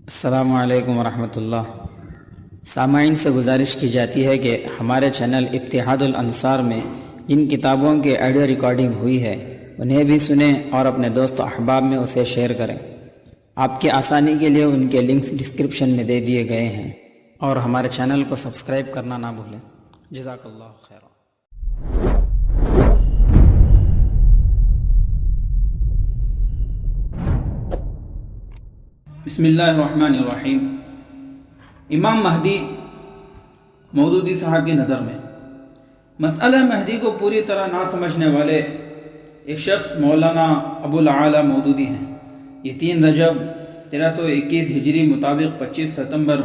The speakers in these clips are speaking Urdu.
السلام علیکم ورحمۃ اللہ۔ سامعین سے گزارش کی جاتی ہے کہ ہمارے چینل اتحاد الانصار میں جن کتابوں کی آڈیو ریکارڈنگ ہوئی ہے انہیں بھی سنیں اور اپنے دوست و احباب میں اسے شیئر کریں۔ آپ کی آسانی کے لیے ان کے لنکس ڈسکرپشن میں دے دیے گئے ہیں، اور ہمارے چینل کو سبسکرائب کرنا نہ بھولیں۔ جزاک اللہ خیر۔ بسم اللہ الرحمن الرحیم۔ امام مہدی مودودی صاحب کی نظر میں مسئلہ مہدی کو پوری طرح نہ سمجھنے والے ایک شخص مولانا ابو العالی مودودی ہیں۔ یہ 3 رجب 1321 ہجری مطابق 25 ستمبر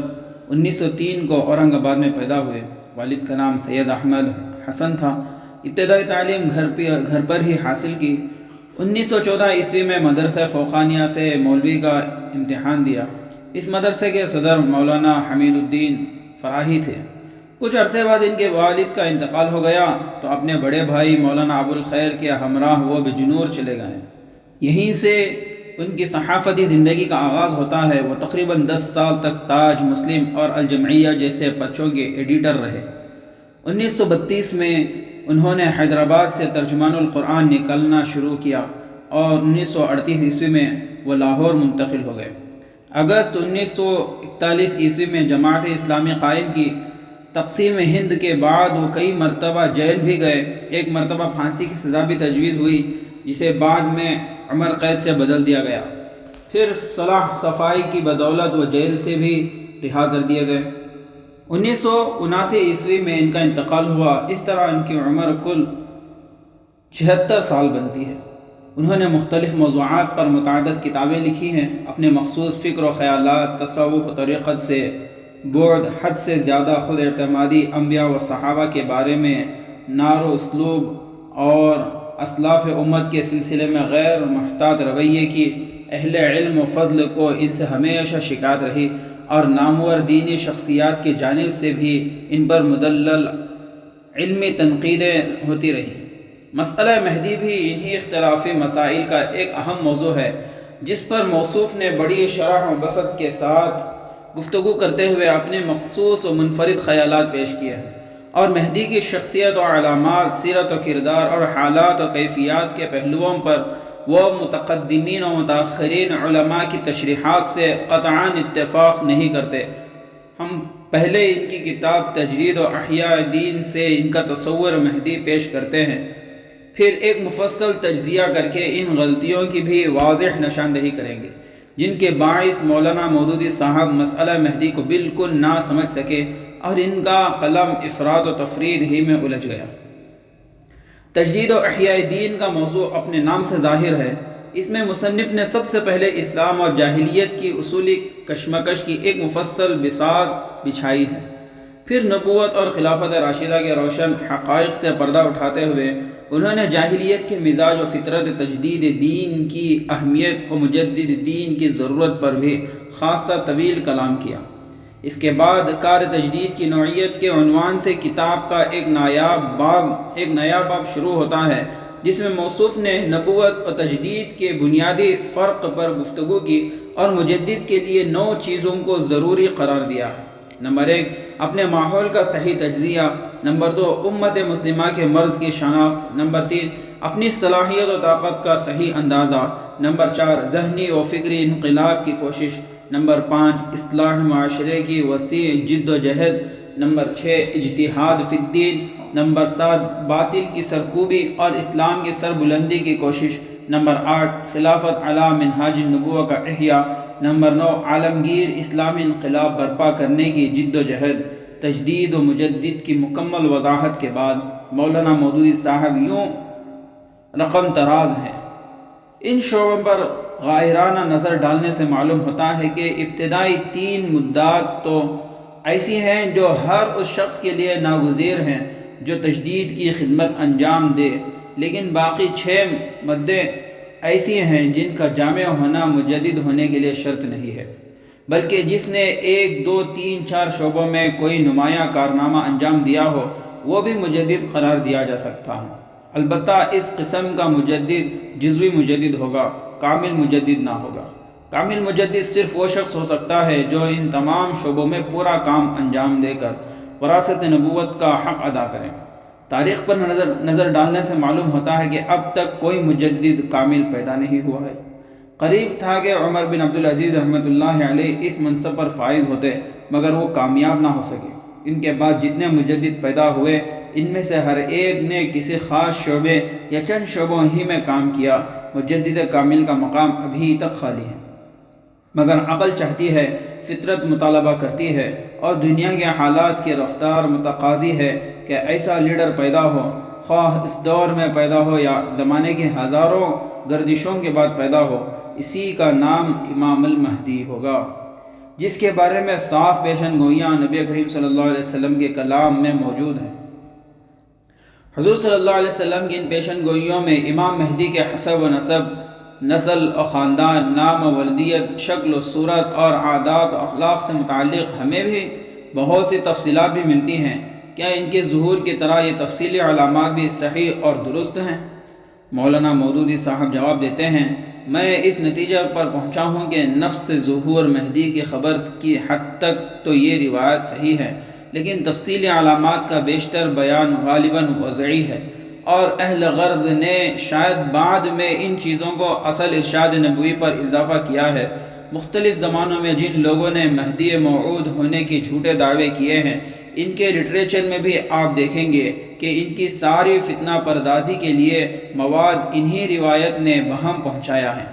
1903 کو اورنگ آباد میں پیدا ہوئے۔ والد کا نام سید احمد حسن تھا۔ ابتدائی تعلیم گھر پر ہی حاصل کی۔ 1914 عیسوی میں مدرسہ فوقانیہ سے مولوی کا امتحان دیا۔ اس مدرسے کے صدر مولانا حمید الدین فراہی تھے۔ کچھ عرصے بعد ان کے والد کا انتقال ہو گیا تو اپنے بڑے بھائی مولانا ابو الخیر کے ہمراہ وہ بجنور چلے گئے۔ یہیں سے ان کی صحافتی زندگی کا آغاز ہوتا ہے۔ وہ تقریباً 10 سال تک تاج، مسلم اور الجمعیہ جیسے پرچوں کے ایڈیٹر رہے۔ 1932 میں انہوں نے حیدرآباد سے ترجمان القرآن نکالنا شروع کیا اور 1938 عیسوی میں وہ لاہور منتقل ہو گئے۔ اگست 1941 عیسوی میں جماعت اسلامی قائم کی۔ تقسیم ہند کے بعد وہ کئی مرتبہ جیل بھی گئے۔ ایک مرتبہ پھانسی کی سزا بھی تجویز ہوئی، جسے بعد میں عمر قید سے بدل دیا گیا۔ پھر صلاح صفائی کی بدولت وہ جیل سے بھی رہا کر دیے گئے۔ 1979 عیسوی میں ان کا انتقال ہوا۔ اس طرح ان کی عمر کل 76 سال بنتی ہے۔ انہوں نے مختلف موضوعات پر متعدد کتابیں لکھی ہیں۔ اپنے مخصوص فکر و خیالات، تصوف و طریقت سے بعد، حد سے زیادہ خود اعتمادی، انبیاء و صحابہ کے بارے میں نار و اسلوب اور اسلاف امت کے سلسلے میں غیر محتاط رویے کی اہل علم و فضل کو ان سے ہمیشہ شکایت رہی، اور نامور دینی شخصیات کی جانب سے بھی ان پر مدلل علمی تنقیدیں ہوتی رہیں۔ مسئلہ مہدی بھی انہی اختلافی مسائل کا ایک اہم موضوع ہے، جس پر موصوف نے بڑی شرح و بسط کے ساتھ گفتگو کرتے ہوئے اپنے مخصوص و منفرد خیالات پیش کیے ہیں، اور مہدی کی شخصیت و علامات، سیرت و کردار اور حالات و کیفیات کے پہلوؤں پر وہ متقدمین و متاخرین علماء کی تشریحات سے قطعاً اتفاق نہیں کرتے۔ ہم پہلے ان کی کتاب تجدید و احیاء دین سے ان کا تصور مہدی پیش کرتے ہیں، پھر ایک مفصل تجزیہ کر کے ان غلطیوں کی بھی واضح نشاندہی کریں گے، جن کے باعث مولانا مودودی صاحب مسئلہ مہدی کو بالکل نہ سمجھ سکے اور ان کا قلم افراط و تفرید ہی میں الجھ گیا۔ تجدید و احیاء دین کا موضوع اپنے نام سے ظاہر ہے۔ اس میں مصنف نے سب سے پہلے اسلام اور جاہلیت کی اصولی کشمکش کی ایک مفصل بساط بچھائی ہے۔ پھر نبوت اور خلافت راشدہ کے روشن حقائق سے پردہ اٹھاتے ہوئے انہوں نے جاہلیت کے مزاج و فطرت تجدید دین کی اہمیت و مجدد دین کی ضرورت پر بھی خاصہ طویل کلام کیا۔ اس کے بعد کار تجدید کی نوعیت کے عنوان سے کتاب کا ایک نیا باب شروع ہوتا ہے، جس میں موصوف نے نبوت و تجدید کے بنیادی فرق پر گفتگو کی اور مجدد کے لیے 9 چیزوں کو ضروری قرار دیا ہے۔ نمبر 1، اپنے ماحول کا صحیح تجزیہ۔ نمبر 2، امت مسلمہ کے مرض کی شناخت۔ نمبر 3، اپنی صلاحیت و طاقت کا صحیح اندازہ۔ نمبر 4، ذہنی و فکری انقلاب کی کوشش۔ نمبر 5، اصلاح معاشرے کی وسیع جد و جہد۔ نمبر 6، اجتہاد فی الدین۔ نمبر 7، باطل کی سرکوبی اور اسلام کی سربلندی کی کوشش۔ نمبر 8، خلافت علی منہاج النبوہ کا احیاء۔ نمبر 9، عالمگیر اسلامی انقلاب برپا کرنے کی جد و جہد۔ تجدید و مجدد کی مکمل وضاحت کے بعد مولانا مودودی صاحب یوں رقم تراز ہیں۔ ان شعبوں پر غائرانہ نظر ڈالنے سے معلوم ہوتا ہے کہ ابتدائی 3 مدات تو ایسی ہیں جو ہر اس شخص کے لیے ناگزیر ہیں جو تجدید کی خدمت انجام دے، لیکن باقی 6 مدیں ایسی ہیں جن کا جامع ہونا مجدد ہونے کے لیے شرط نہیں ہے، بلکہ جس نے 1، 2، 3، 4 شعبوں میں کوئی نمایاں کارنامہ انجام دیا ہو وہ بھی مجدد قرار دیا جا سکتا ہے۔ البتہ اس قسم کا مجدد جزوی مجدد ہوگا، کامل مجدد نہ ہوگا۔ کامل مجدد صرف وہ شخص ہو سکتا ہے جو ان تمام شعبوں میں پورا کام انجام دے کر وراثت نبوت کا حق ادا کرے۔ تاریخ پر نظر ڈالنے سے معلوم ہوتا ہے کہ اب تک کوئی مجدد کامل پیدا نہیں ہوا ہے۔ قریب تھا کہ عمر بن عبدالعزیز رحمۃ اللہ علیہ اس منصب پر فائز ہوتے، مگر وہ کامیاب نہ ہو سکے۔ ان کے بعد جتنے مجدد پیدا ہوئے، ان میں سے ہر ایک نے کسی خاص شعبے یا چند شعبوں ہی میں کام کیا۔ مجدد کامل کا مقام ابھی تک خالی ہے، مگر عقل چاہتی ہے، فطرت مطالبہ کرتی ہے اور دنیا کے حالات کی رفتار متقاضی ہے کہ ایسا لیڈر پیدا ہو، خواہ اس دور میں پیدا ہو یا زمانے کی ہزاروں گردشوں کے بعد پیدا ہو۔ اسی کا نام امام المہدی ہوگا، جس کے بارے میں صاف پیشن گوئیاں نبی کریم صلی اللہ علیہ وسلم کے کلام میں موجود ہیں۔ حضور صلی اللہ علیہ وسلم کی ان پیشن گوئیوں میں امام مہدی کے حسب و نسب، نسل و خاندان، نام و ولدیت، شکل و صورت اور عادات و اخلاق سے متعلق ہمیں بھی بہت سی تفصیلات بھی ملتی ہیں۔ کیا ان کے ظہور کی طرح یہ تفصیلی علامات بھی صحیح اور درست ہیں؟ مولانا مودودی صاحب جواب دیتے ہیں، میں اس نتیجہ پر پہنچا ہوں کہ نفس ظہور مہدی کی خبر کی حد تک تو یہ روایت صحیح ہے، لیکن تفصیلی علامات کا بیشتر بیان غالباً وضعی ہے، اور اہل غرض نے شاید بعد میں ان چیزوں کو اصل ارشاد نبوی پر اضافہ کیا ہے۔ مختلف زمانوں میں جن لوگوں نے مہدی موعود ہونے کی جھوٹے دعوے کیے ہیں، ان کے لٹریچر میں بھی آپ دیکھیں گے کہ ان کی ساری فتنہ پردازی کے لیے مواد انہی روایت نے بہم پہنچایا ہے۔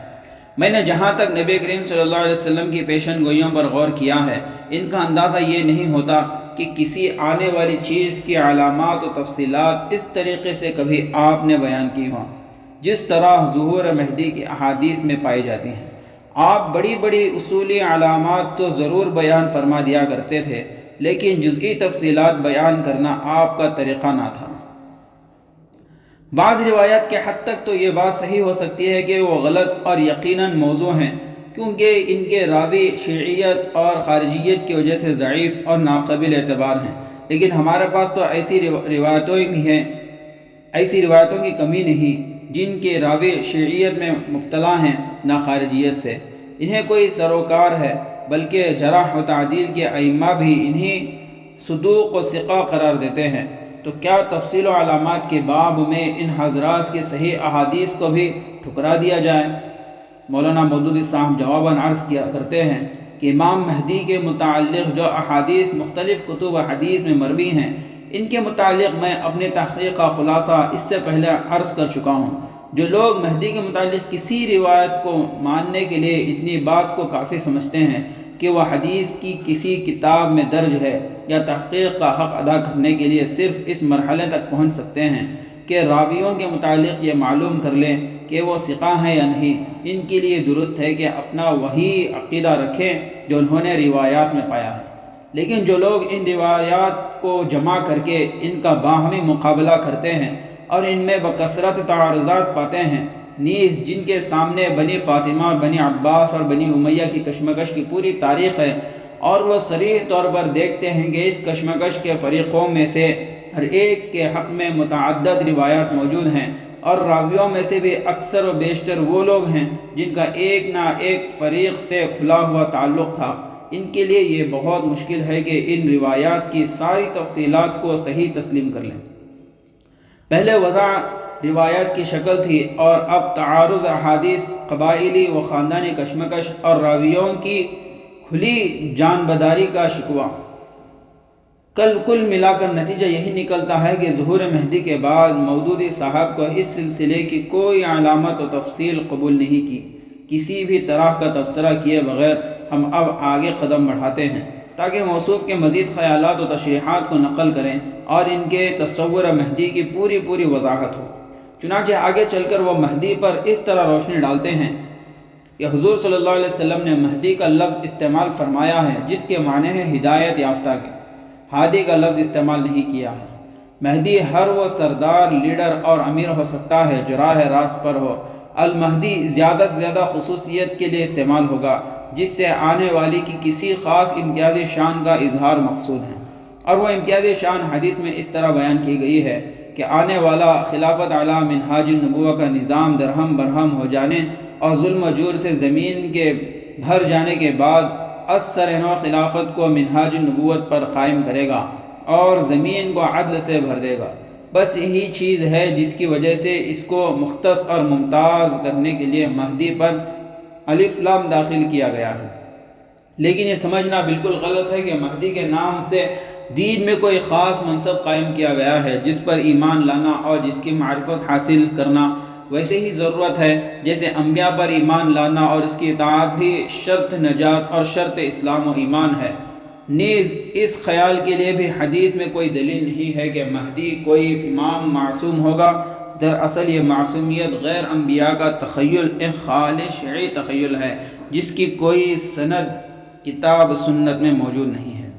میں نے جہاں تک نبی کریم صلی اللہ علیہ وسلم کی پیشن گوئیوں پر غور کیا ہے، ان کا اندازہ یہ نہیں ہوتا کہ کسی آنے والی چیز کی علامات و تفصیلات اس طریقے سے کبھی آپ نے بیان کی ہوں جس طرح ظہور مہدی کی احادیث میں پائی جاتی ہیں۔ آپ بڑی بڑی اصولی علامات تو ضرور بیان فرما دیا کرتے تھے، لیکن جزئی تفصیلات بیان کرنا آپ کا طریقہ نہ تھا۔ بعض روایات کے حد تک تو یہ بات صحیح ہو سکتی ہے کہ وہ غلط اور یقیناً موضوع ہیں، کیونکہ ان کے راوی شیعیت اور خارجیت کی وجہ سے ضعیف اور ناقابل اعتبار ہیں، لیکن ہمارے پاس تو ایسی روایتوں کی کمی نہیں جن کے راوی شیعیت میں مبتلا ہیں نہ خارجیت سے۔ انہیں کوئی سروکار ہے، بلکہ جرح و تعدیل کے ائمہ بھی انہیں صدوق و ثقہ قرار دیتے ہیں، تو کیا تفصیل و علامات کے باب میں ان حضرات کی صحیح احادیث کو بھی ٹھکرا دیا جائے؟ مولانا مودودی صاحب جواباً عرض کیا کرتے ہیں کہ امام مہدی کے متعلق جو احادیث مختلف کتب حدیث میں مروی ہیں، ان کے متعلق میں اپنے تحقیق کا خلاصہ اس سے پہلے عرض کر چکا ہوں۔ جو لوگ مہدی کے متعلق کسی روایت کو ماننے کے لیے اتنی بات کو کافی سمجھتے ہیں کہ وہ حدیث کی کسی کتاب میں درج ہے یا تحقیق کا حق ادا کرنے کے لیے صرف اس مرحلے تک پہنچ سکتے ہیں کہ راویوں کے متعلق یہ معلوم کر لیں کہ وہ ثقہ ہیں یا نہیں، ان کے لیے درست ہے کہ اپنا وہی عقیدہ رکھیں جو انہوں نے روایات میں پایا ہے۔ لیکن جو لوگ ان روایات کو جمع کر کے ان کا باہمی مقابلہ کرتے ہیں اور ان میں بکثرت تعارضات پاتے ہیں، نیز جن کے سامنے بنی فاطمہ، بنی عباس اور بنی امیہ کی کشمکش کی پوری تاریخ ہے، اور وہ صریح طور پر دیکھتے ہیں کہ اس کشمکش کے فریقوں میں سے ہر ایک کے حق میں متعدد روایات موجود ہیں، اور راویوں میں سے بھی اکثر و بیشتر وہ لوگ ہیں جن کا ایک نہ ایک فریق سے کھلا ہوا تعلق تھا، ان کے لیے یہ بہت مشکل ہے کہ ان روایات کی ساری تفصیلات کو صحیح تسلیم کر لیں۔ پہلے وضع روایات کی شکل تھی، اور اب تعارض احادیث، قبائلی و خاندانی کشمکش اور راویوں کی کھلی جان بداری کا شکوہ۔ کل ملا کر نتیجہ یہی نکلتا ہے کہ ظہور مہدی کے بعد مودودی صاحب کو اس سلسلے کی کوئی علامت و تفصیل قبول نہیں کی۔ کسی بھی طرح کا تبصرہ کیے بغیر ہم اب آگے قدم بڑھاتے ہیں تاکہ موصوف کے مزید خیالات و تشریحات کو نقل کریں اور ان کے تصور مہدی کی پوری وضاحت ہو۔ چنانچہ آگے چل کر وہ مہدی پر اس طرح روشنی ڈالتے ہیں کہ حضور صلی اللہ علیہ وسلم نے مہدی کا لفظ استعمال فرمایا ہے جس کے معنی ہے ہدایت یافتہ کے، ہادی کا لفظ استعمال نہیں کیا ہے۔ مہدی ہر وہ سردار، لیڈر اور امیر ہو سکتا ہے جو راہ راست پر ہو۔ المہدی زیادہ سے زیادہ خصوصیت کے لیے استعمال ہوگا جس سے آنے والی کی کسی خاص امتیازی شان کا اظہار مقصود ہے، اور وہ امتیازی شان حدیث میں اس طرح بیان کی گئی ہے کہ آنے والا خلافت علی منہاج النبوہ کا نظام درہم برہم ہو جانے اور ظلم و جور سے زمین کے بھر جانے کے بعد از سر نو خلافت کو منہاج النبوت پر قائم کرے گا اور زمین کو عدل سے بھر دے گا۔ بس یہی چیز ہے جس کی وجہ سے اس کو مختص اور ممتاز کرنے کے لیے مہدی پر الف لام داخل کیا گیا ہے۔ لیکن یہ سمجھنا بالکل غلط ہے کہ مہدی کے نام سے دین میں کوئی خاص منصب قائم کیا گیا ہے جس پر ایمان لانا اور جس کی معرفت حاصل کرنا ویسے ہی ضرورت ہے جیسے انبیاء پر ایمان لانا اور اس کی اطاعت بھی شرط نجات اور شرط اسلام و ایمان ہے۔ نیز اس خیال کے لیے بھی حدیث میں کوئی دلیل نہیں ہے کہ مہدی کوئی امام معصوم ہوگا۔ دراصل یہ معصومیت غیر انبیاء کا تخیل، ایک خالص شرعی تخیل ہے جس کی کوئی سند کتاب سنت میں موجود نہیں ہے۔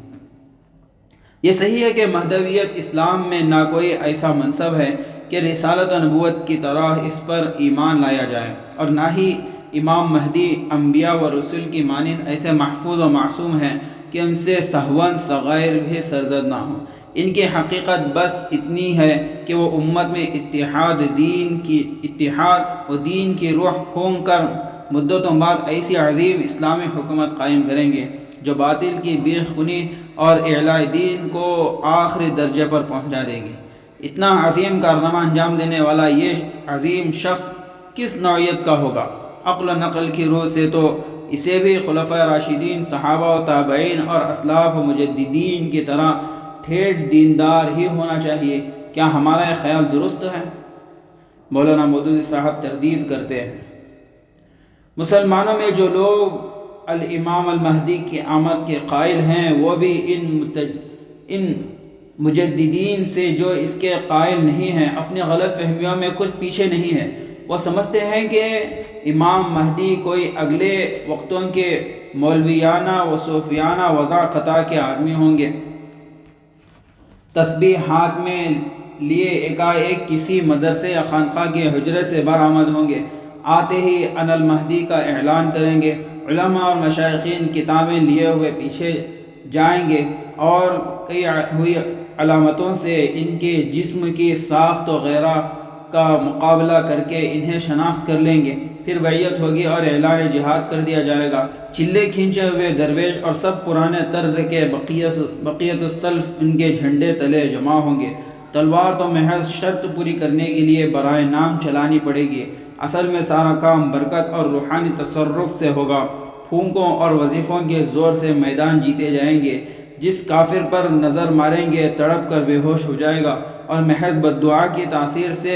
یہ صحیح ہے کہ مہدویت اسلام میں نہ کوئی ایسا منصب ہے کہ رسالت و نبوت کی طرح اس پر ایمان لایا جائے، اور نہ ہی امام مہدی انبیاء و رسول کی مانند ایسے محفوظ و معصوم ہیں کہ ان سے سہواً صغائر بھی سرزد نہ ہوں۔ ان کی حقیقت بس اتنی ہے کہ وہ امت میں اتحاد و دین کی روح پھونک کر مدتوں بعد ایسی عظیم اسلامی حکومت قائم کریں گے جو باطل کی بیخ کنی اور اعلاء دین کو آخری درجے پر پہنچا دے گی۔ اتنا عظیم کارنامہ انجام دینے والا یہ عظیم شخص کس نوعیت کا ہوگا؟ عقل و نقل کی روح سے تو اسے بھی خلفاء راشدین، صحابہ و تابعین اور اسلاف و مجددین کی طرح ٹھیٹ دیندار ہی ہونا چاہیے۔ کیا ہمارا یہ خیال درست ہے؟ مولانا مودودی صاحب تردید کرتے ہیں، مسلمانوں میں جو لوگ الامام المہدی کی آمد کے قائل ہیں وہ بھی ان مجددین سے جو اس کے قائل نہیں ہیں اپنی غلط فہمیوں میں کچھ پیچھے نہیں ہیں۔ وہ سمجھتے ہیں کہ امام مہدی کوئی اگلے وقتوں کے مولویانہ و صوفیانہ وضع خطا کے آدمی ہوں گے، تسبیح ہاتھ میں لیے ایک کسی مدرسے یا خانقاہ کے حجرے سے برآمد ہوں گے، آتے ہی انا المہدی کا اعلان کریں گے۔ علماء اور مشائخین کتابیں لیے ہوئے پیچھے جائیں گے اور کئی ہوئی علامتوں سے ان کے جسم کی ساخت وغیرہ کا مقابلہ کر کے انہیں شناخت کر لیں گے، پھر بیعت ہوگی اور اعلان جہاد کر دیا جائے گا۔ چلے کھینچے ہوئے درویش اور سب پرانے طرز کے بقیت السلف ان کے جھنڈے تلے جمع ہوں گے۔ تلوار تو محض شرط پوری کرنے کے لیے برائے نام چلانی پڑے گی، اصل میں سارا کام برکت اور روحانی تصرف سے ہوگا۔ پھونکوں اور وظیفوں کے زور سے میدان جیتے جائیں گے، جس کافر پر نظر ماریں گے تڑپ کر بے ہوش ہو جائے گا، اور محض بددعا کی تاثیر سے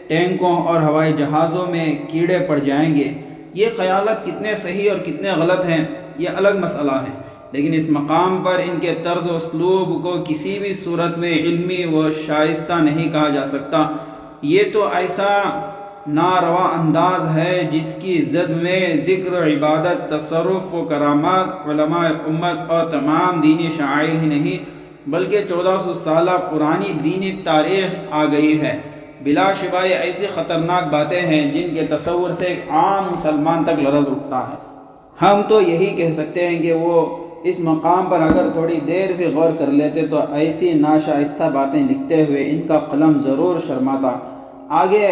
ٹینکوں اور ہوائی جہازوں میں کیڑے پڑ جائیں گے۔ یہ خیالات کتنے صحیح اور کتنے غلط ہیں یہ الگ مسئلہ ہے، لیکن اس مقام پر ان کے طرز و اسلوب کو کسی بھی صورت میں علمی و شائستہ نہیں کہا جا سکتا۔ یہ تو ایسا ناروا انداز ہے جس کی زد میں ذکر، عبادت، تصرف و کرامات علماء امت اور تمام دینی شعائر ہی نہیں بلکہ 1400 سالہ پرانی دینی تاریخ آ گئی ہے۔ بلا شبہ یہ ایسی خطرناک باتیں ہیں جن کے تصور سے ایک عام مسلمان تک لرز اٹھتا ہے۔ ہم تو یہی کہہ سکتے ہیں کہ وہ اس مقام پر اگر تھوڑی دیر بھی غور کر لیتے تو ایسی ناشائستہ باتیں لکھتے ہوئے ان کا قلم ضرور شرماتا۔ آگے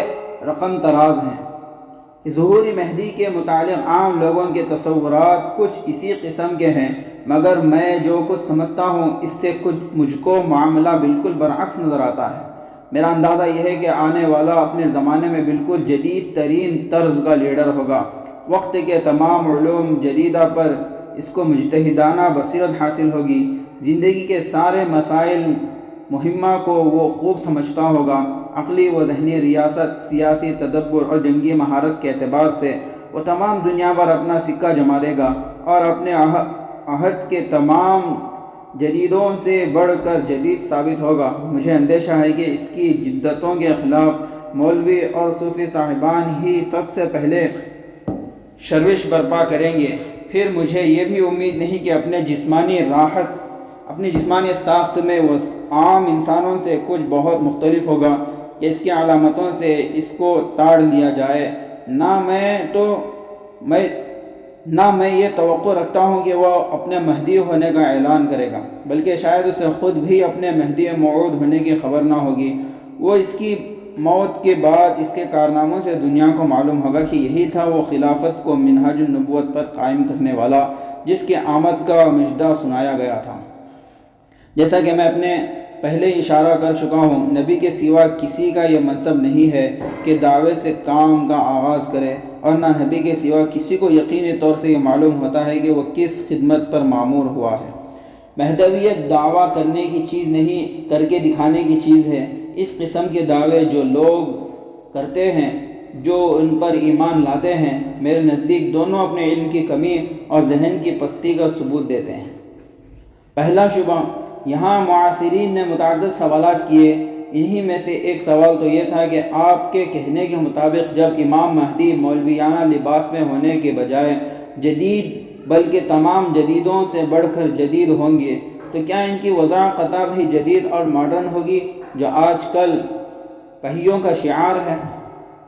رقم تراز ہیں۔ ظہور مہدی کے متعلق عام لوگوں کے تصورات کچھ اسی قسم کے ہیں، مگر میں جو کچھ سمجھتا ہوں اس سے مجھ کو معاملہ بالکل برعکس نظر آتا ہے۔ میرا اندازہ یہ ہے کہ آنے والا اپنے زمانے میں بالکل جدید ترین طرز کا لیڈر ہوگا۔ وقت کے تمام علوم جدیدہ پر اس کو مجتہدانہ بصیرت حاصل ہوگی۔ زندگی کے سارے مسائل مہمہ کو وہ خوب سمجھتا ہوگا۔ عقلی و ذہنی ریاست، سیاسی تدبر اور جنگی مہارت کے اعتبار سے وہ تمام دنیا پر اپنا سکہ جما دے گا اور اپنے عہد کے تمام جدیدوں سے بڑھ کر جدید ثابت ہوگا۔ مجھے اندیشہ ہے کہ اس کی جدتوں کے خلاف مولوی اور صوفی صاحبان ہی سب سے پہلے شورش برپا کریں گے۔ پھر مجھے یہ بھی امید نہیں کہ اپنی جسمانی ساخت میں وہ عام انسانوں سے کچھ بہت مختلف ہوگا کہ اس کی علامتوں سے اس کو تاڑ لیا جائے۔ نہ میں یہ توقع رکھتا ہوں کہ وہ اپنے مہدی ہونے کا اعلان کرے گا، بلکہ شاید اسے خود بھی اپنے مہدی موعود ہونے کی خبر نہ ہوگی۔ وہ اس کی موت کے بعد اس کے کارناموں سے دنیا کو معلوم ہوگا کہ یہی تھا وہ خلافت کو منہاج النبوت پر قائم کرنے والا جس کے آمد کا مژدہ سنایا گیا تھا۔ جیسا کہ میں اپنے پہلے اشارہ کر چکا ہوں، نبی کے سوا کسی کا یہ منصب نہیں ہے کہ دعوے سے کام کا آغاز کرے، اور نہ نبی کے سوا کسی کو یقینی طور سے یہ معلوم ہوتا ہے کہ وہ کس خدمت پر مامور ہوا ہے۔ مہدویت دعویٰ کرنے کی چیز نہیں، کر کے دکھانے کی چیز ہے۔ اس قسم کے دعوے جو لوگ کرتے ہیں، جو ان پر ایمان لاتے ہیں، میرے نزدیک دونوں اپنے علم کی کمی اور ذہن کی پستی کا ثبوت دیتے ہیں۔ پہلا شبہ، یہاں معاصرین نے متعدد سوالات کیے، انہی میں سے ایک سوال تو یہ تھا کہ آپ کے کہنے کے مطابق جب امام مہدی مولویانہ لباس میں ہونے کے بجائے جدید بلکہ تمام جدیدوں سے بڑھ کر جدید ہوں گے تو کیا ان کی وضاحت بھی جدید اور ماڈرن ہوگی جو آج کل پہیوں کا شعار ہے؟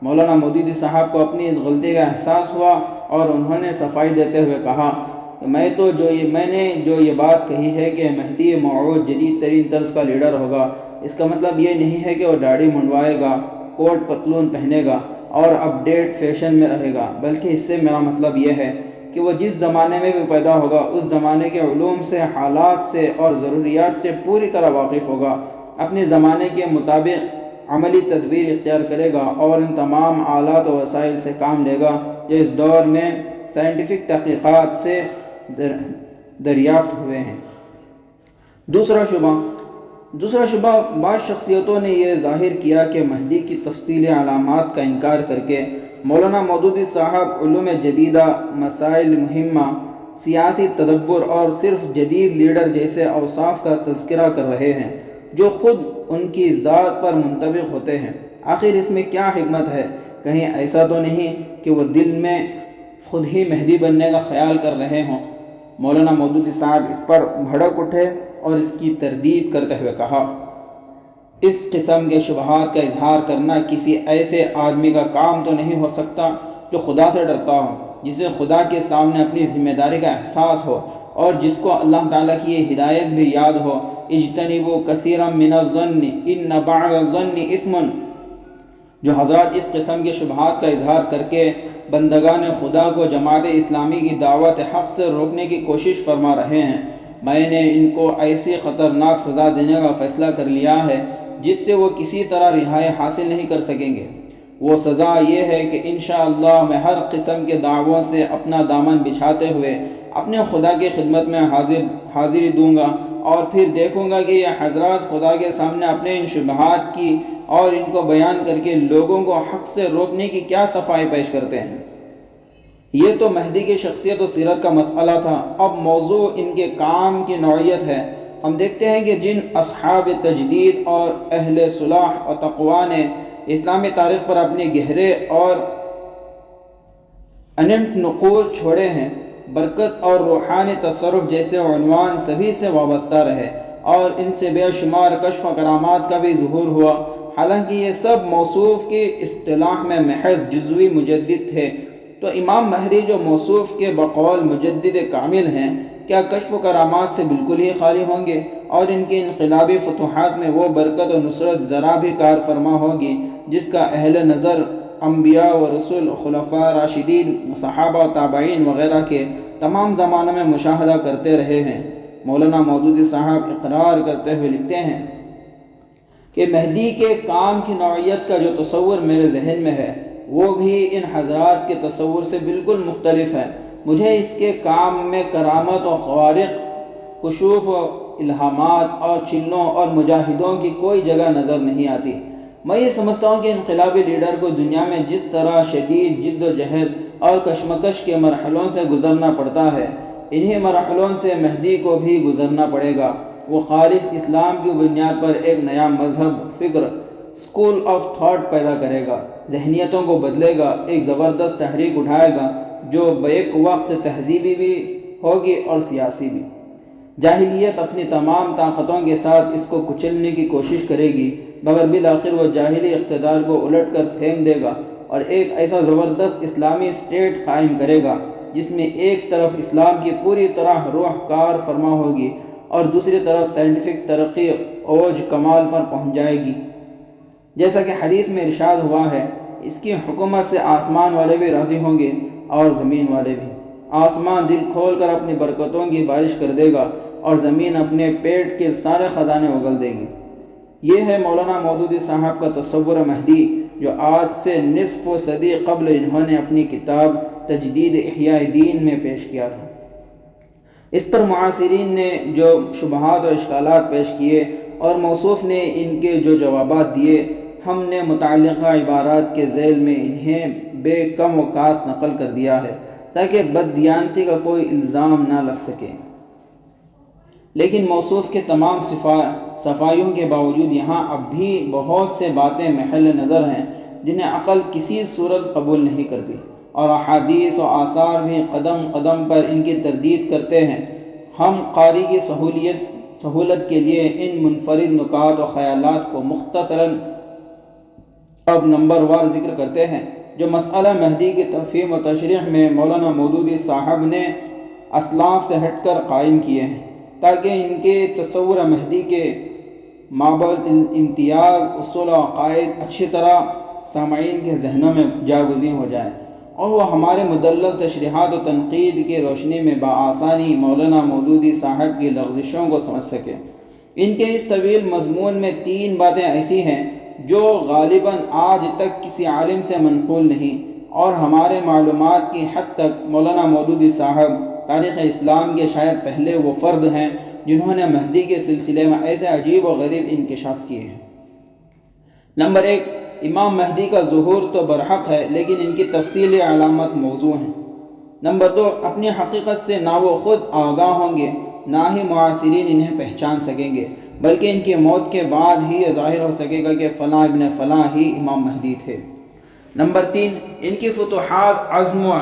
مولانا مودودی صاحب کو اپنی اس غلطی کا احساس ہوا اور انہوں نے صفائی دیتے ہوئے کہا کہ میں نے جو یہ بات کہی ہے کہ مہدی موعود جدید ترین طرز کا لیڈر ہوگا، اس کا مطلب یہ نہیں ہے کہ وہ داڑھی منڈوائے گا، کوٹ پتلون پہنے گا اور اپ ڈیٹ فیشن میں رہے گا، بلکہ اس سے میرا مطلب یہ ہے کہ وہ جس زمانے میں بھی پیدا ہوگا اس زمانے کے علوم سے، حالات سے اور ضروریات سے پوری طرح واقف ہوگا، اپنے زمانے کے مطابق عملی تدبیر اختیار کرے گا اور ان تمام آلات و وسائل سے کام لے گا جو اس دور میں سائنٹیفک تحقیقات سے دریافت ہوئے ہیں۔ دوسرا شبہ، بعض شخصیتوں نے یہ ظاہر کیا کہ مہدی کی تفصیلی علامات کا انکار کر کے مولانا مودودی صاحب علوم جدیدہ، مسائل مہمہ، سیاسی تدبر اور صرف جدید لیڈر جیسے اوصاف کا تذکرہ کر رہے ہیں جو خود ان کی ذات پر منطبق ہوتے ہیں۔ آخر اس میں کیا حکمت ہے؟ کہیں ایسا تو نہیں کہ وہ دل میں خود ہی مہدی بننے کا خیال کر رہے ہوں؟ مولانا مودودی صاحب اس پر بھڑک اٹھے اور اس کی تردید کرتے ہوئے کہا، اس قسم کے شبہات کا اظہار کرنا کسی ایسے آدمی کا کام تو نہیں ہو سکتا جو خدا سے ڈرتا ہو، جسے خدا کے سامنے اپنی ذمہ داری کا احساس ہو اور جس کو اللہ تعالیٰ کی یہ ہدایت بھی یاد ہو، اجتنبوا کثیرا من الظن ان بعض الظن اثم۔ جو حضرات اس قسم کے شبہات کا اظہار کر کے بندگان خدا کو جماعت اسلامی کی دعوت حق سے روکنے کی کوشش فرما رہے ہیں، میں نے ان کو ایسی خطرناک سزا دینے کا فیصلہ کر لیا ہے جس سے وہ کسی طرح رہائی حاصل نہیں کر سکیں گے۔ وہ سزا یہ ہے کہ انشاءاللہ میں ہر قسم کے دعووں سے اپنا دامن بچھاتے ہوئے اپنے خدا کی خدمت میں حاضری دوں گا اور پھر دیکھوں گا کہ یہ حضرات خدا کے سامنے اپنے ان شبہات کی اور ان کو بیان کر کے لوگوں کو حق سے روکنے کی کیا صفائی پیش کرتے ہیں۔ یہ تو مہدی کی شخصیت و سیرت کا مسئلہ تھا، اب موضوع ان کے کام کی نوعیت ہے۔ ہم دیکھتے ہیں کہ جن اصحاب تجدید اور اہل صلاح و تقوی نے اسلامی تاریخ پر اپنے گہرے اور اننٹ نقوش چھوڑے ہیں، برکت اور روحانی تصرف جیسے عنوان سبھی سے وابستہ رہے اور ان سے بے شمار کشف و کرامات کا بھی ظہور ہوا، حالانکہ یہ سب موصوف کی اصطلاح میں محض جزوی مجدد تھے۔ تو امام مہدی جو موصوف کے بقول مجدد کامل ہیں، کیا کشف و کرامات سے بالکل ہی خالی ہوں گے اور ان کی انقلابی فتوحات میں وہ برکت و نصرت ذرا بھی کار فرما ہوگی جس کا اہل نظر انبیاء و رسول، خلفاء راشدین، صحابہ و تابعین وغیرہ کے تمام زمانوں میں مشاہدہ کرتے رہے ہیں؟ مولانا مودودی صاحب اقرار کرتے ہوئے لکھتے ہیں کہ مہدی کے کام کی نوعیت کا جو تصور میرے ذہن میں ہے وہ بھی ان حضرات کے تصور سے بالکل مختلف ہے۔ مجھے اس کے کام میں کرامت و خوارق، کشوف و الہامات اور چلوں اور مجاہدوں کی کوئی جگہ نظر نہیں آتی۔ میں یہ سمجھتا ہوں کہ انقلابی لیڈر کو دنیا میں جس طرح شدید جد و جہد اور کشمکش کے مرحلوں سے گزرنا پڑتا ہے، انہی مرحلوں سے مہدی کو بھی گزرنا پڑے گا۔ وہ خالص اسلام کی بنیاد پر ایک نیا مذہب، فکر، اسکول آف تھاٹ پیدا کرے گا، ذہنیتوں کو بدلے گا، ایک زبردست تحریک اٹھائے گا جو بیک وقت تہذیبی بھی ہوگی اور سیاسی بھی۔ جاہلیت اپنی تمام طاقتوں کے ساتھ اس کو کچلنے کی کوشش کرے گی، مگر بالآخر وہ جاہلی اقتدار کو الٹ کر پھینک دے گا اور ایک ایسا زبردست اسلامی اسٹیٹ قائم کرے گا جس میں ایک طرف اسلام کی پوری طرح روح کار فرما ہوگی اور دوسری طرف سائنٹیفک ترقی اوج کمال پر پہنچ جائے گی۔ جیسا کہ حدیث میں ارشاد ہوا ہے، اس کی حکومت سے آسمان والے بھی راضی ہوں گے اور زمین والے بھی۔ آسمان دل کھول کر اپنی برکتوں کی بارش کر دے گا اور زمین اپنے پیٹ کے سارے خزانے اگل دے گی۔ یہ ہے مولانا مودودی صاحب کا تصور مہدی، جو آج سے نصف صدی قبل انہوں نے اپنی کتاب تجدید احیاء دین میں پیش کیا تھا۔ اس پر معاصرین نے جو شبہات و اشکالات پیش کیے اور موصوف نے ان کے جو جوابات دیے، ہم نے متعلقہ عبارات کے ذیل میں انہیں بے کم و کاست نقل کر دیا ہے تاکہ بددیانتی کا کوئی الزام نہ لگ سکے۔ لیکن موصوف کے تمام صفائیوں کے باوجود یہاں اب بھی بہت سے باتیں محل نظر ہیں جنہیں عقل کسی صورت قبول نہیں کرتی، اور احادیث و آثار بھی قدم قدم پر ان کی تردید کرتے ہیں۔ ہم قاری کی سہولت کے لیے ان منفرد نکات و خیالات کو مختصراً اب نمبر وار ذکر کرتے ہیں، جو مسئلہ مہدی کی تفہیم و تشریح میں مولانا مودودی صاحب نے اسلاف سے ہٹ کر قائم کیے ہیں، تاکہ ان کے تصور مہدی کے مابعد امتیاز اصول و عقائد اچھی طرح سامعین کے ذہنوں میں جاگزین ہو جائیں، اور وہ ہمارے مدلل تشریحات و تنقید کی روشنی میں بآسانی مولانا مودودی صاحب کی لغزشوں کو سمجھ سکے۔ ان کے اس طویل مضمون میں 3 باتیں ایسی ہیں جو غالباً آج تک کسی عالم سے منقول نہیں، اور ہمارے معلومات کی حد تک مولانا مودودی صاحب تاریخ اسلام کے شاید پہلے وہ فرد ہیں جنہوں نے مہدی کے سلسلے میں ایسے عجیب و غریب انکشاف کیے ہیں۔ نمبر 1، امام مہدی کا ظہور تو برحق ہے، لیکن ان کی تفصیلی علامت موضوع ہیں۔ نمبر 2، اپنی حقیقت سے نہ وہ خود آگاہ ہوں گے، نہ ہی معاصرین انہیں پہچان سکیں گے، بلکہ ان کی موت کے بعد ہی یہ ظاہر ہو سکے گا کہ فلاں ابن فلاں ہی امام مہدی تھے۔ نمبر 3، ان کی فتوحات عزم و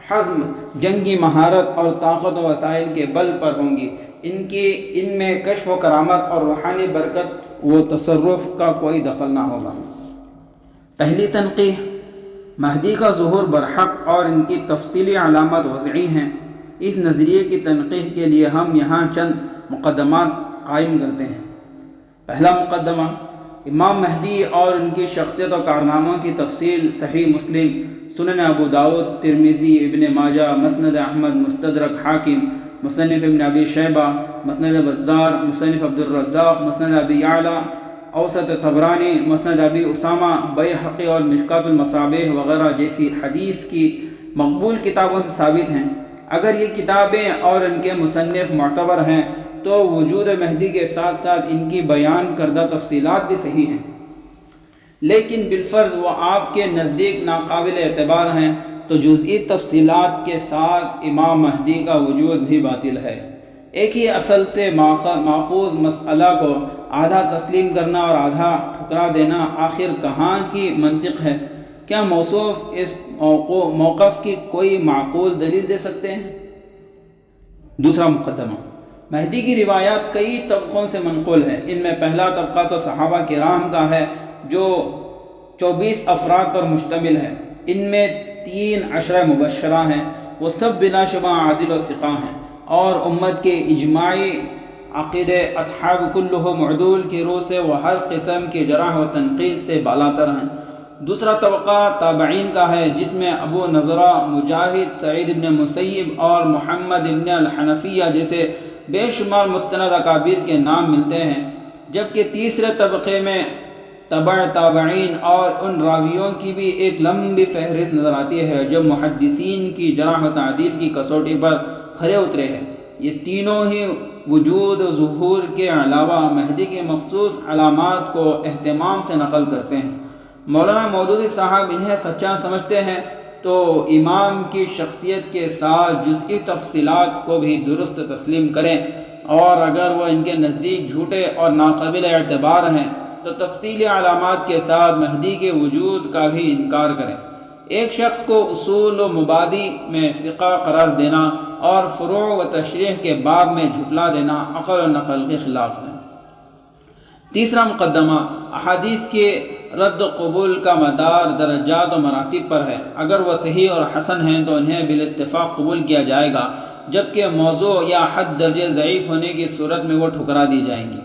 حزم، جنگی مہارت اور طاقت و وسائل کے بل پر ہوں گی۔ ان میں کشف و کرامت اور روحانی برکت و تصرف کا کوئی دخل نہ ہوگا۔ پہلی تنقیح، مہدی کا ظہور برحق اور ان کی تفصیلی علامات وضعی ہیں۔ اس نظریے کی تنقیح کے لیے ہم یہاں چند مقدمات قائم کرتے ہیں۔ پہلا مقدمہ، امام مہدی اور ان کی شخصیت و کارناموں کی تفصیل صحیح مسلم، سنن ابو داؤد، ترمذی، ابن ماجہ، مسند احمد، مستدرک حاکم، مصنف ابن ابی شیبہ، مسند بزار، مصنف عبد الرزاق، مسند ابی یعلا، اوسط طبرانی، مسند ابی اسامہ، بیہقی اور مشکات المصابیح وغیرہ جیسی حدیث کی مقبول کتابوں سے ثابت ہیں۔ اگر یہ کتابیں اور ان کے مصنف معتبر ہیں تو وجود مہدی کے ساتھ ساتھ ان کی بیان کردہ تفصیلات بھی صحیح ہیں، لیکن بالفرض وہ آپ کے نزدیک ناقابل اعتبار ہیں تو جزئی تفصیلات کے ساتھ امام مہدی کا وجود بھی باطل ہے۔ ایک ہی اصل سے ماخوذ مسئلہ کو آدھا تسلیم کرنا اور آدھا ٹھکرا دینا آخر کہاں کی منطق ہے؟ کیا موصوف اس موقف کی کوئی معقول دلیل دے سکتے ہیں؟ دوسرا مقدمہ، مہدی کی روایات کئی طبقوں سے منقول ہے۔ ان میں پہلا طبقہ تو صحابہ کرام کا ہے جو 24 افراد پر مشتمل ہے۔ ان میں 3 عشرہ مبشرہ ہیں، وہ سب بلا شبہ عادل و ثقہ ہیں اور امت کے اجماعی عقیدے اصحاب کلہم عدول کی روح سے وہ ہر قسم کی جرح و تنقید سے بالاتر ہیں۔ دوسرا طبقہ تابعین کا ہے، جس میں ابو نضرہ، مجاہد، سعید ابن مسیب اور محمد ابن الحنفیہ جیسے بے شمار مستند اکابر کے نام ملتے ہیں، جبکہ تیسرے طبقے میں تبع تابعین اور ان راویوں کی بھی ایک لمبی فہرست نظر آتی ہے جو محدثین کی جرح و تعدیل کی کسوٹی پر کھرے اترے ہیں۔ یہ تینوں ہی وجود و ظہور کے علاوہ مہدی کی مخصوص علامات کو اہتمام سے نقل کرتے ہیں۔ مولانا مودودی صاحب انہیں سچا سمجھتے ہیں تو امام کی شخصیت کے ساتھ جزئی تفصیلات کو بھی درست تسلیم کریں، اور اگر وہ ان کے نزدیک جھوٹے اور ناقابل اعتبار ہیں تو تفصیلی علامات کے ساتھ مہدی کے وجود کا بھی انکار کریں۔ ایک شخص کو اصول و مبادی میں ثقہ قرار دینا اور فروع و تشریح کے باب میں جھٹلا دینا عقل و نقل کے خلاف ہے۔ تیسرا مقدمہ، احادیث کے رد و قبول کا مدار درجات و مراتب پر ہے۔ اگر وہ صحیح اور حسن ہیں تو انہیں بالاتفاق قبول کیا جائے گا، جبکہ موضوع یا حد درجے ضعیف ہونے کی صورت میں وہ ٹھکرا دی جائیں گی۔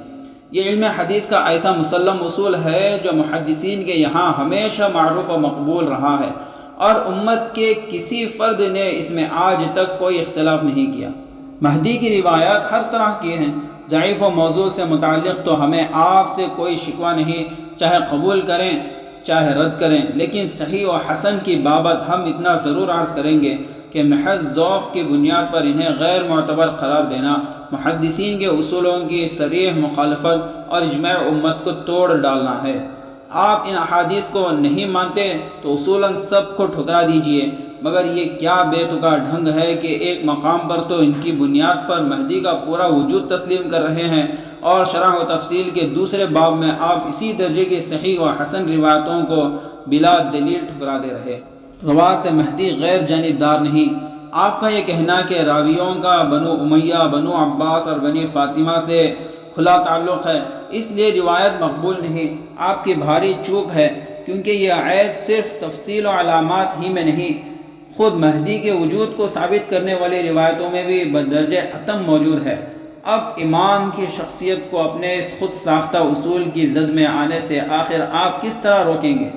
یہ علم حدیث کا ایسا مسلم اصول ہے جو محدثین کے یہاں ہمیشہ معروف و مقبول رہا ہے، اور امت کے کسی فرد نے اس میں آج تک کوئی اختلاف نہیں کیا۔ مہدی کی روایات ہر طرح کی ہیں، ضعیف و موضوع سے متعلق تو ہمیں آپ سے کوئی شکوہ نہیں، چاہے قبول کریں چاہے رد کریں، لیکن صحیح و حسن کی بابت ہم اتنا ضرور عرض کریں گے کہ محض ذوق کی بنیاد پر انہیں غیر معتبر قرار دینا محدثین کے اصولوں کی صریح مخالفت اور اجماع امت کو توڑ ڈالنا ہے۔ آپ ان احادیث کو نہیں مانتے تو اصولاً سب کو ٹھکرا دیجئے، مگر یہ کیا بے تکا ڈھنگ ہے کہ ایک مقام پر تو ان کی بنیاد پر مہدی کا پورا وجود تسلیم کر رہے ہیں، اور شرح و تفصیل کے دوسرے باب میں آپ اسی درجے کی صحیح و حسن روایتوں کو بلا دلیل ٹھکرا دے رہے۔ روایت مہدی غیر جانبدار نہیں۔ آپ کا یہ کہنا کہ راویوں کا بنو امیہ، بنو عباس اور بنی فاطمہ سے کھلا تعلق ہے، اس لیے روایت مقبول نہیں، آپ کی بھاری چوک ہے، کیونکہ یہ عیب صرف تفصیل و علامات ہی میں نہیں، خود مہدی کے وجود کو ثابت کرنے والی روایتوں میں بھی بدرجہ اتم موجود ہے۔ اب امام کی شخصیت کو اپنے اس خود ساختہ اصول کی زد میں آنے سے آخر آپ کس طرح روکیں گے؟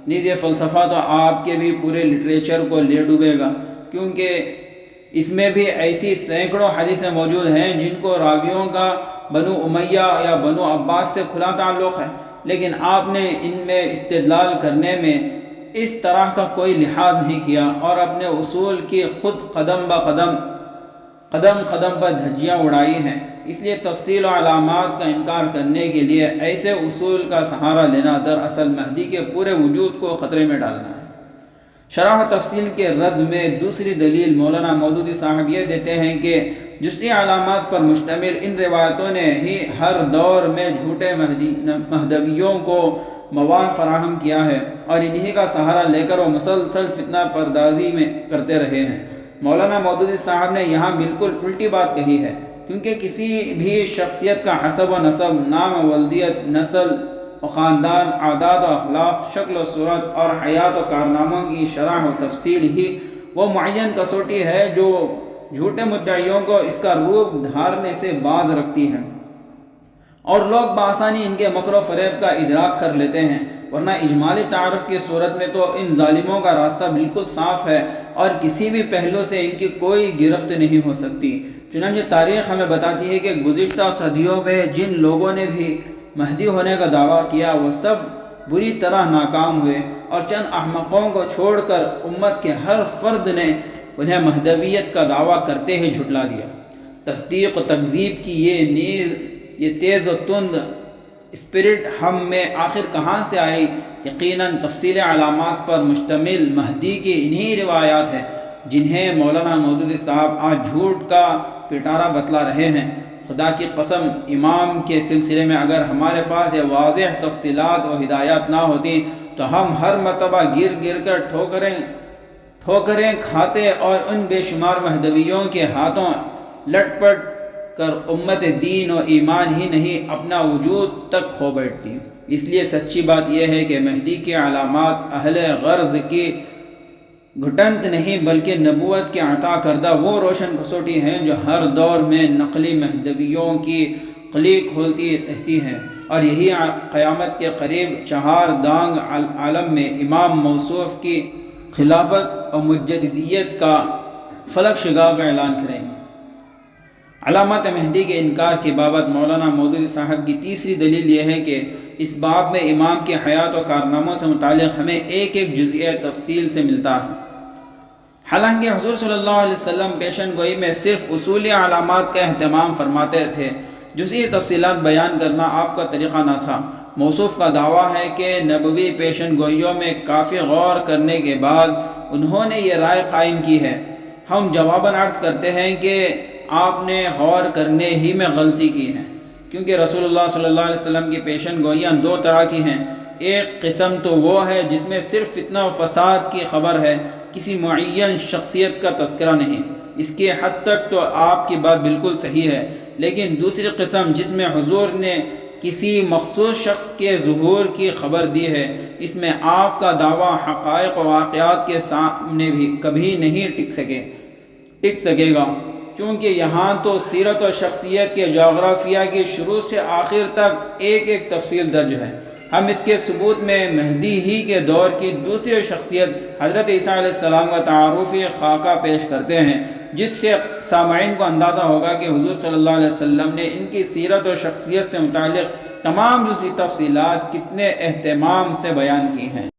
نیز یہ فلسفہ تو آپ کے بھی پورے لٹریچر کو لے ڈوبے گا، کیونکہ اس میں بھی ایسی سینکڑوں حدیثیں موجود ہیں جن کو راویوں کا بنو امیہ یا بنو عباس سے کھلا تعلق ہے، لیکن آپ نے ان میں استدلال کرنے میں اس طرح کا کوئی لحاظ نہیں کیا، اور اپنے اصول کی خود قدم قدم پر دھجیاں اڑائی ہیں۔ اس لیے تفصیل و علامات کا انکار کرنے کے لیے ایسے اصول کا سہارا لینا دراصل مہدی کے پورے وجود کو خطرے میں ڈالنا ہے۔ شرح و تفصیل کے رد میں دوسری دلیل مولانا مودودی صاحب یہ دیتے ہیں کہ جزئی علامات پر مشتمل ان روایتوں نے ہی ہر دور میں جھوٹے مہدویوں کو مواد فراہم کیا ہے، اور انہی کا سہارا لے کر وہ مسلسل فتنہ پردازی میں کرتے رہے ہیں۔ مولانا مودودی صاحب نے یہاں بالکل الٹی بات کہی ہے، کیونکہ کسی بھی شخصیت کا حسب و نسب، نام و ولدیت، نسل و خاندان، عادات و اخلاق، شکل و صورت اور حیات و کارناموں کی شرح و تفصیل ہی وہ معین کسوٹی ہے جو جھوٹے مدعیوں کو اس کا روپ دھارنے سے باز رکھتی ہے، اور لوگ بآسانی ان کے مکر و فریب کا ادراک کر لیتے ہیں، ورنہ اجمالی تعارف کی صورت میں تو ان ظالموں کا راستہ بالکل صاف ہے اور کسی بھی پہلو سے ان کی کوئی گرفت نہیں ہو سکتی۔ چنانچہ تاریخ ہمیں بتاتی ہے کہ گزشتہ صدیوں میں جن لوگوں نے بھی مہدی ہونے کا دعویٰ کیا وہ سب بری طرح ناکام ہوئے، اور چند احمقوں کو چھوڑ کر امت کے ہر فرد نے انہیں مہدویت کا دعویٰ کرتے ہی جھٹلا دیا۔ تصدیق و تکذیب کی یہ تیز و تند اسپرٹ ہم میں آخر کہاں سے آئی؟ یقیناً تفصیل علامات پر مشتمل مہدی کی انہی روایات ہیں جنہیں مولانا مودودی صاحب آج جھوٹ کا پٹارا بتلا رہے ہیں۔ خدا کی قسم، امام کے سلسلے میں اگر ہمارے پاس یہ واضح تفصیلات و ہدایات نہ ہوتی تو ہم ہر مرتبہ گر کر ٹھوکریں کھاتے اور ان بے شمار مہدویوں کے ہاتھوں لٹ پٹ کر امت دین و ایمان ہی نہیں اپنا وجود تک کھو بیٹھتی۔ اس لیے سچی بات یہ ہے کہ مہدی کی علامات اہل غرض کی گھٹنت نہیں بلکہ نبوت کے عطا کردہ وہ روشن کسوٹی ہیں جو ہر دور میں نقلی مہدویوں کی قلی کھولتی رہتی ہیں، اور یہی قیامت کے قریب چہار دانگ عالم میں امام موصوف کی خلافت اور مجددیت کا فلک شگاف اعلان کریں گے۔ علامات مہدی کے انکار کی بابت مولانا مودودی صاحب کی تیسری دلیل یہ ہے کہ اس باب میں امام کی حیات و کارناموں سے متعلق ہمیں ایک جزئیہ تفصیل سے ملتا ہے۔ حالانکہ حضور صلی اللہ علیہ وسلم پیشن گوئی میں صرف اصولی علامات کا اہتمام فرماتے تھے، جزئی تفصیلات بیان کرنا آپ کا طریقہ نہ تھا۔ موصوف کا دعویٰ ہے کہ نبوی پیشن گوئیوں میں کافی غور کرنے کے بعد انہوں نے یہ رائے قائم کی ہے۔ ہم جواباً عرض کرتے ہیں کہ آپ نے غور کرنے ہی میں غلطی کی ہے، کیونکہ رسول اللہ صلی اللہ علیہ وسلم کی پیشن گوئیاں دو طرح کی ہیں۔ ایک قسم تو وہ ہے جس میں صرف فتنہ و فساد کی خبر ہے، کسی معین شخصیت کا تذکرہ نہیں۔ اس کے حد تک تو آپ کی بات بالکل صحیح ہے، لیکن دوسری قسم جس میں حضور نے کسی مخصوص شخص کے ظہور کی خبر دی ہے، اس میں آپ کا دعویٰ حقائق و واقعات کے سامنے بھی کبھی نہیں ٹک سکے گا۔ چونکہ یہاں تو سیرت و شخصیت کے جغرافیہ کی شروع سے آخر تک ایک ایک تفصیل درج ہے۔ ہم اس کے ثبوت میں مہدی ہی کے دور کی دوسری شخصیت حضرت عیسیٰ علیہ السلام کا تعارفی خاکہ پیش کرتے ہیں، جس سے سامعین کو اندازہ ہوگا کہ حضور صلی اللہ علیہ وسلم نے ان کی سیرت و شخصیت سے متعلق تمام جزئی تفصیلات کتنے اہتمام سے بیان کی ہیں۔